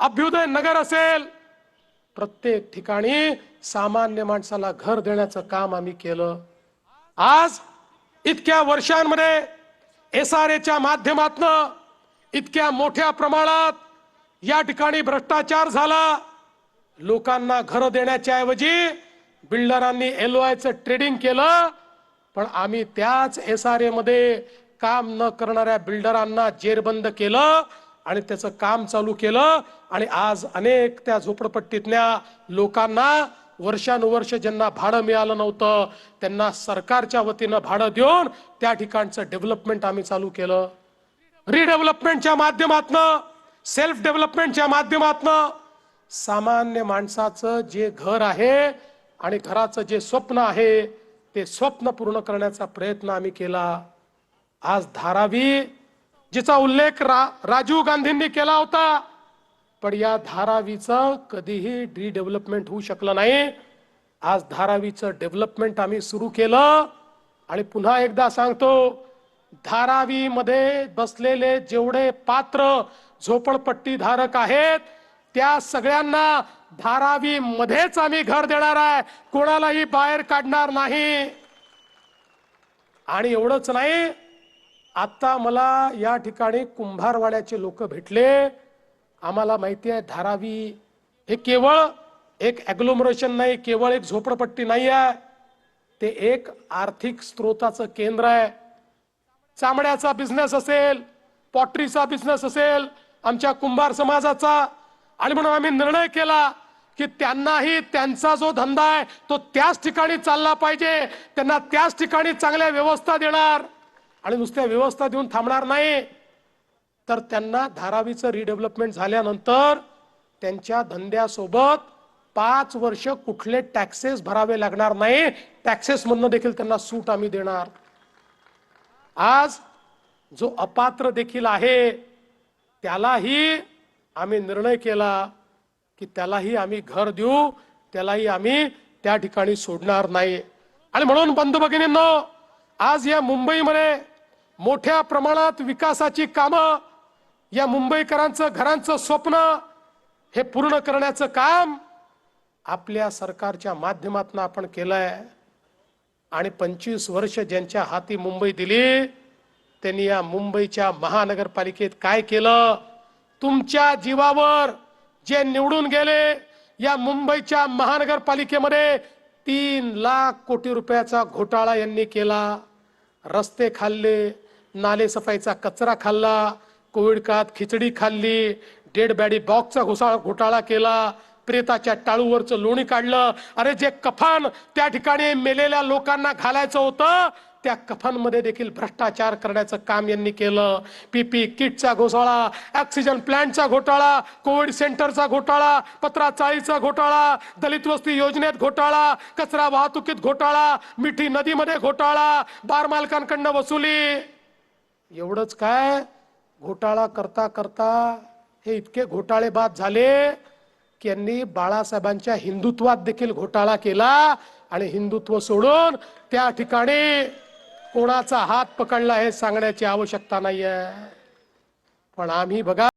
अभ्युदय नगर असेल, प्रत्येक ठिकाणी सामान्य माणसाला घर देण्याचं काम आम्ही केलं। आज इतक्या वर्षांमध्ये SRAच्या माध्यमातून इतक्या मोठ्या प्रमाणात या ठिकाणी भ्रष्टाचार झाला। लोकांना घर देण्याच्या ऐवजी बिल्डरांनी LOIचं ट्रेडिंग केलं, पण आम्ही त्याच SRA मध्ये काम न करणाऱ्या बिल्डरांना जेरबंद केलं आणि त्याचं काम चालू केलं। आणि आज अनेक त्या झोपडपट्टीतल्या लोकांना वर्षानुवर्ष ज्यांना भाडं मिळालं नव्हतं त्यांना सरकारच्या वतीनं भाडं देऊन त्या ठिकाणचं डेव्हलपमेंट आम्ही चालू केलं। रिडेव्हलपमेंटच्या माध्यमातनं, सेल्फ डेव्हलपमेंटच्या माध्यमातनं सामान्य माणसाचं जे घर आहे आणि घराचं जे स्वप्न आहे ते स्वप्न पूर्ण करण्याचा प्रयत्न आम्ही केला। आज धारावी जिचा उल्लेख राजीव गांधींनी केला होता, पण या धारावीचं कधीही रिडेव्हलपमेंट होऊ शकलं नाही। आज धारावीचं डेव्हलपमेंट आम्ही सुरू केलं आणि पुन्हा एकदा सांगतो, धारावी मध्ये बसलेले जेवढे पात्र झोपडपट्टी धारक आहेत त्या सगळ्यांना धारावी मध्येच आम्ही घर देणार आहे, कोणालाही बाहेर काढणार नाही। आणि एवढंच नाही, आता मला या ठिकाणी कुंभारवाड्याचे लोक भेटले। आम्हाला माहिती आहे धारावी हे केवळ एक ॲग्लोमरेशन नाही, केवळ एक झोपडपट्टी नाही आहे, ते एक आर्थिक स्रोताचं केंद्र आहे। चामड्याचा बिझनेस असेल, पॉटरीचा बिझनेस असेल आमच्या कुंभार समाजाचा, आणि म्हणून आम्ही निर्णय केला की त्यांनाही त्यांचा जो धंदा आहे तो त्याच ठिकाणी चालला पाहिजे, त्यांना त्याच ठिकाणी चांगल्या व्यवस्था देणार आणि नुसत्या व्यवस्था देऊन थांबणार नाही, तर त्यांना धारावीचं रिडेव्हलपमेंट झाल्यानंतर त्यांच्या धंद्यासोबत 5 वर्ष कुठले टॅक्सेस भरावे लागणार नाही, टॅक्सेस मधनं देखील त्यांना सूट आम्ही देणार। आज जो अपात्र देखील आहे त्यालाही आम्ही निर्णय केला की त्यालाही आम्ही घर देऊ, त्यालाही आम्ही त्या ठिकाणी सोडणार नाही। आणि म्हणून बंधू भगिनींनो, आज या मुंबईमध्ये मोठ्या प्रमाणात विकासाची कामं, या मुंबईकरांचं घरांचं स्वप्न हे पूर्ण करण्याचं काम आपल्या सरकारच्या माध्यमातून आपण केलंय। आणि 25 वर्ष ज्यांच्या हाती मुंबई दिली त्यांनी या मुंबईच्या महानगरपालिकेत काय केलं? तुमच्या जीवावर जे निवडून गेले, या मुंबईच्या महानगरपालिकेमध्ये 3 लाख कोटी रुपयाचा घोटाळा यांनी केला। रस्ते खाल्ले, नाले सफाईचा कचरा खाल्ला, कोविड काळात खिचडी खाल्ली, डेड बॉडी बॉक्सचा घोटाळा केला, प्रेताच्या टाळूवरचं लोणी काढलं। अरे जे कफन त्या ठिकाणी मेलेल्या लोकांना घालायचं होतं त्या कफनमध्ये देखील भ्रष्टाचार करण्याचं काम यांनी केलं। PP किटचा घोटाळा, ऑक्सिजन प्लांटचा घोटाळा, कोविड सेंटरचा घोटाळा, पत्रा चाळीचा घोटाळा, दलित वस्ती योजनेत घोटाळा, कचरा वाहतुकीत घोटाळा, मिठी नदीमध्ये घोटाळा, बार मालकांकडनं वसुली। एवढंच काय, घोटाळा करता करता हे इतके घोटाळे बाद झाले की यांनी बाळासाहेबांच्या हिंदुत्वात देखील घोटाळा केला आणि हिंदुत्व सोडून त्या ठिकाणी कोणाचा हात पकडला हे सांगण्याची आवश्यकता नाहीये। पण आम्ही बघा